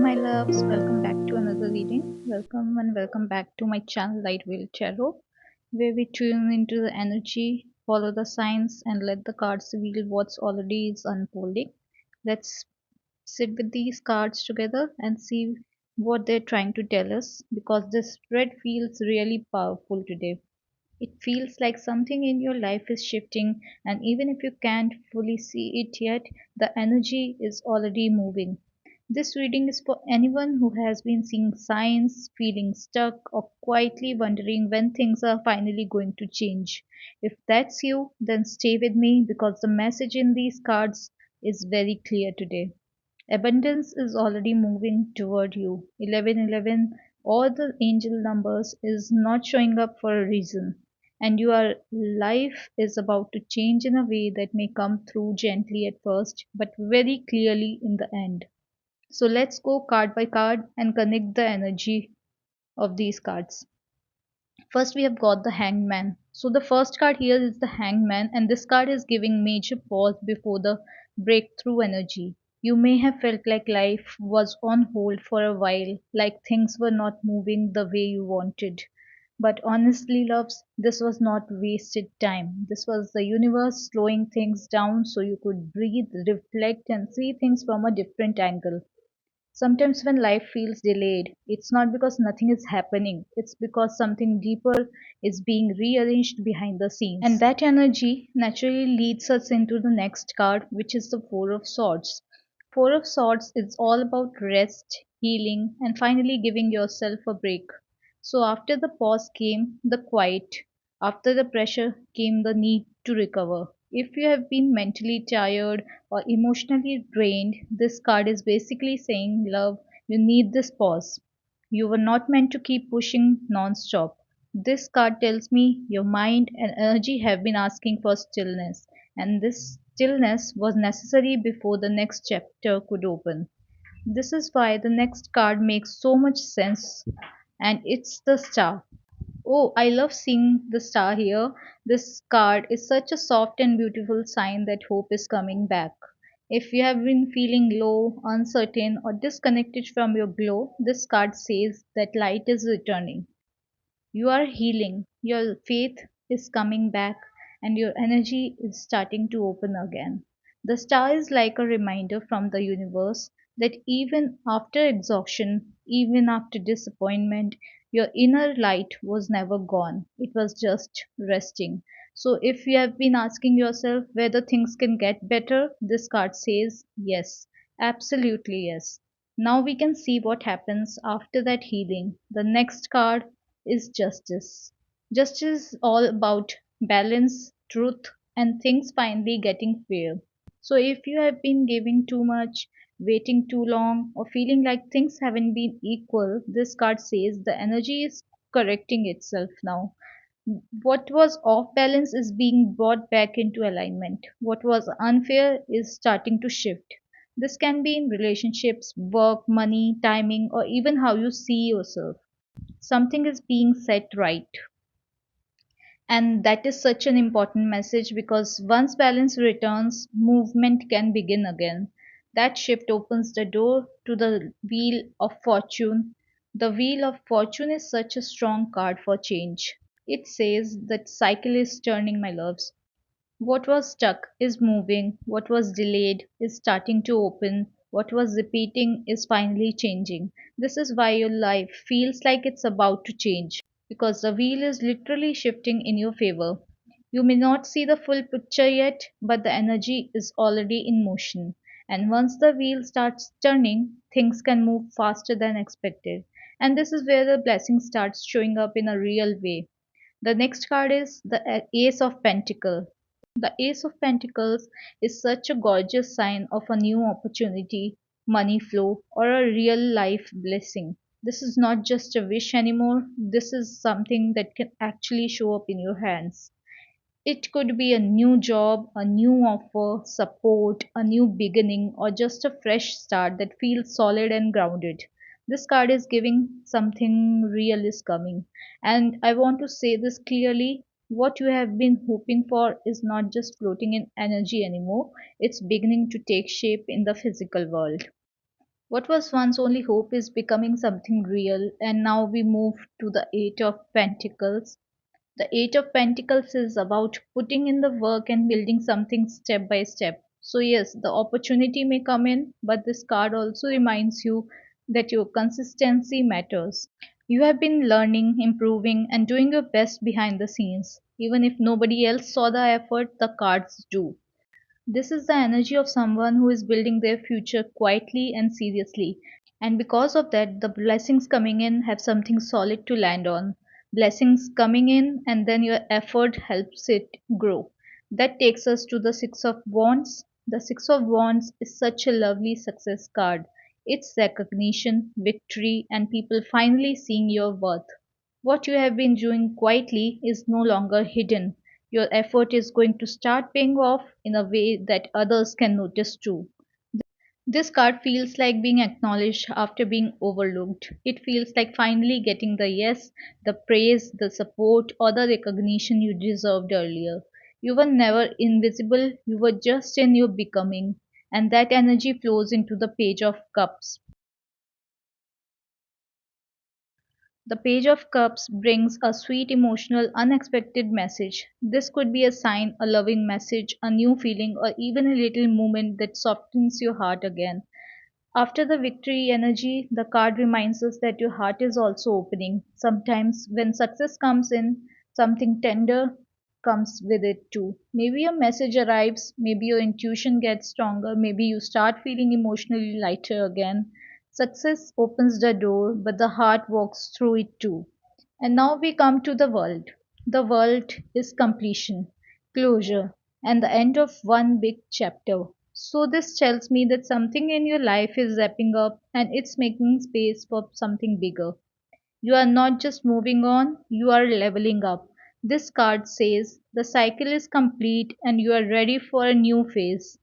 my loves, welcome back to another reading. Welcome and welcome back to my channel LightVeil Tarot, where we tune into the energy, follow the signs, and let the cards reveal what's already is unfolding. Let's sit with these cards together and see what they're trying to tell us because this spread feels really powerful today. It feels like something in your life is shifting, and even if you can't fully see it yet, the energy is already moving. This reading is for anyone who has been seeing signs, feeling stuck, or quietly wondering when things are finally going to change. If that's you, then stay with me because the message in these cards is very clear today. Abundance is already moving toward you. 1111, all the angel numbers, is not showing up for a reason. And your life is about to change in a way that may come through gently at first, but very clearly in the end. So let's go card by card and connect the energy of these cards. First, we have got the Hangman. So the first card here is the Hangman, and this card is giving major pause before the breakthrough energy. You may have felt like life was on hold for a while, like things were not moving the way you wanted. But honestly, loves, this was not wasted time. This was the universe slowing things down so you could breathe, reflect, and see things from a different angle. Sometimes when life feels delayed, it's not because nothing is happening, it's because something deeper is being rearranged behind the scenes. And that energy naturally leads us into the next card, which is the Four of Swords. Four of Swords is all about rest, healing, and finally giving yourself a break. So after the pause came the quiet, after the pressure came the need to recover. If you have been mentally tired or emotionally drained, this card is basically saying, love, you need this pause. You were not meant to keep pushing non-stop. This card tells me your mind and energy have been asking for stillness, and this stillness was necessary before the next chapter could open. This is why the next card makes so much sense, and it's the Star. Oh, I love seeing the star here. This card is such a soft and beautiful sign that hope is coming back. If you have been feeling low, uncertain, or disconnected from your glow, this card says that light is returning. You are healing, your faith is coming back, and your energy is starting to open again. The star is like a reminder from the universe that even after exhaustion, even after disappointment, your inner light was never gone. It was just resting. So, if you have been asking yourself whether things can get better, this card says yes, absolutely yes. Now we can see what happens after that healing. The next card is justice. Justice is all about balance, truth, and things finally getting fair. So, if you have been giving too much, waiting too long, or feeling like things haven't been equal, this card says the energy is correcting itself now. What was off balance is being brought back into alignment. What was unfair is starting to shift. This can be in relationships, work, money, timing, or even how you see yourself. Something is being set right. And that is such an important message because once balance returns, movement can begin again. That shift opens the door to the wheel of fortune. The wheel of fortune is such a strong card for change. It says that cycle is turning, my loves. What was stuck is moving, what was delayed is starting to open, what was repeating is finally changing. This is why your life feels like it's about to change, because the wheel is literally shifting in your favor. You may not see the full picture yet, but the energy is already in motion. And once the wheel starts turning, things can move faster than expected. And this is where the blessing starts showing up in a real way. The next card is the Ace of Pentacles. The Ace of Pentacles is such a gorgeous sign of a new opportunity, money flow, or a real life blessing. This is not just a wish anymore, this is something that can actually show up in your hands. It could be a new job, a new offer, support, a new beginning, or just a fresh start that feels solid and grounded. This card is giving something real is coming. And I want to say this clearly, what you have been hoping for is not just floating in energy anymore, it's beginning to take shape in the physical world. What was once only hope is becoming something real, and now we move to the Eight of Pentacles. The Eight of Pentacles is about putting in the work and building something step by step. So, yes, the opportunity may come in, but this card also reminds you that your consistency matters. You have been learning, improving, and doing your best behind the scenes. Even if nobody else saw the effort, the cards do. This is the energy of someone who is building their future quietly and seriously. And because of that, the blessings coming in have something solid to land on. Blessings coming in, and then your effort helps it grow. That takes us to the Six of Wands. The Six of Wands is such a lovely success card. It's recognition, victory, and people finally seeing your worth. What you have been doing quietly is no longer hidden. Your effort is going to start paying off in a way that others can notice too. This card feels like being acknowledged after being overlooked. It feels like finally getting the yes, the praise, the support, or the recognition you deserved earlier. You were never invisible, you were just in your becoming, and that energy flows into the Page of Cups. The Page of Cups brings a sweet, emotional, unexpected message. This could be a sign, a loving message, a new feeling, or even a little moment that softens your heart again. After the victory energy, the card reminds us that your heart is also opening. Sometimes, when success comes in, something tender comes with it too. Maybe a message arrives, maybe your intuition gets stronger, maybe you start feeling emotionally lighter again. Success opens the door, but the heart walks through it too. And now we come to the world. The world is completion, closure, and the end of one big chapter. So, this tells me that something in your life is wrapping up and it's making space for something bigger. You are not just moving on, you are leveling up. This card says the cycle is complete and you are ready for a new phase.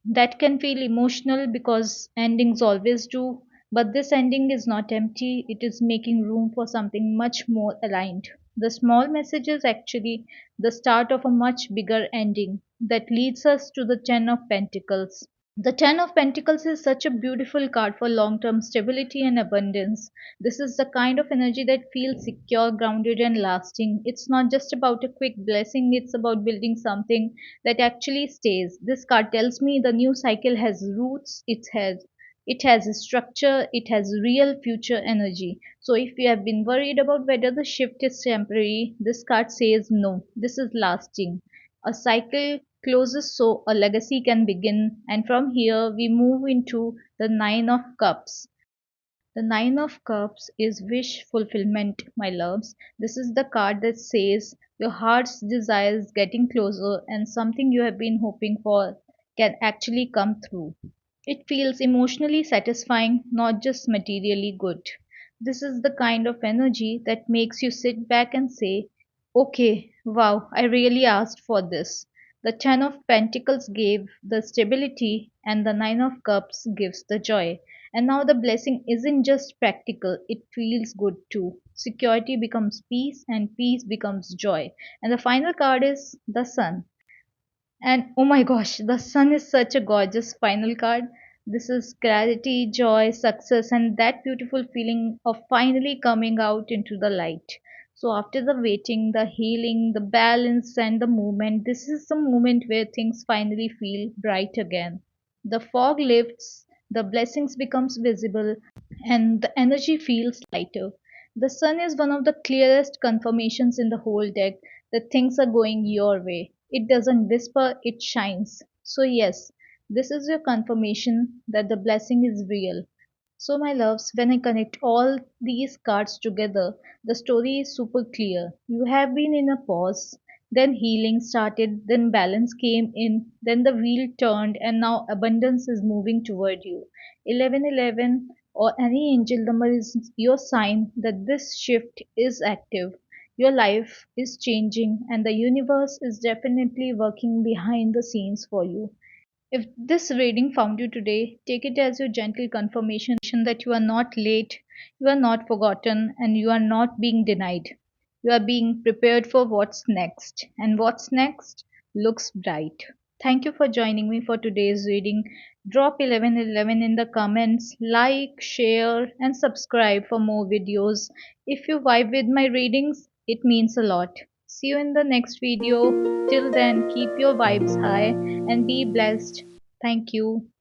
That can feel emotional because endings always do, but this ending is not empty, it is making room for something much more aligned. The small message is actually the start of a much bigger ending that leads us to the Ten of Pentacles. The Ten of Pentacles is such a beautiful card for long term stability and abundance. This is the kind of energy that feels secure, grounded, and lasting. It's not just about a quick blessing, it's about building something that actually stays. This card tells me the new cycle has roots, it has a structure, it has real future energy. So if you have been worried about whether the shift is temporary, this card says no, this is lasting. A cycle closes so a legacy can begin, and from here we move into the Nine of Cups. The Nine of Cups is wish fulfillment, my loves. This is the card that says your heart's desire is getting closer and something you have been hoping for can actually come through. It feels emotionally satisfying, not just materially good. This is the kind of energy that makes you sit back and say, okay, wow, I really asked for this. The Ten of Pentacles gave the stability, and the Nine of Cups gives the joy. And now the blessing isn't just practical, it feels good too. Security becomes peace, and peace becomes joy. And the final card is the Sun. And oh my gosh, the Sun is such a gorgeous final card. This is clarity, joy, success, and that beautiful feeling of finally coming out into the light. So, after the waiting, the healing, the balance, and the movement, this is the moment where things finally feel bright again. The fog lifts, the blessings becomes visible, and the energy feels lighter. The Sun is one of the clearest confirmations in the whole deck that things are going your way. It doesn't whisper, it shines. So, yes, this is your confirmation that the blessing is real. So, my loves, when I connect all these cards together, the story is super clear. You have been in a pause, then healing started, then balance came in, then the wheel turned, and now abundance is moving toward you. 1111 or any angel number is your sign that this shift is active. Your life is changing, and the universe is definitely working behind the scenes for you. If this reading found you today, take it as your gentle confirmation that you are not late, you are not forgotten, and you are not being denied. You are being prepared for what's next, and what's next looks bright. Thank you for joining me for today's reading. Drop 1111 in the comments, like, share, and subscribe for more videos. If you vibe with my readings, it means a lot. See you in the next video. Till then, keep your vibes high and be blessed. Thank you.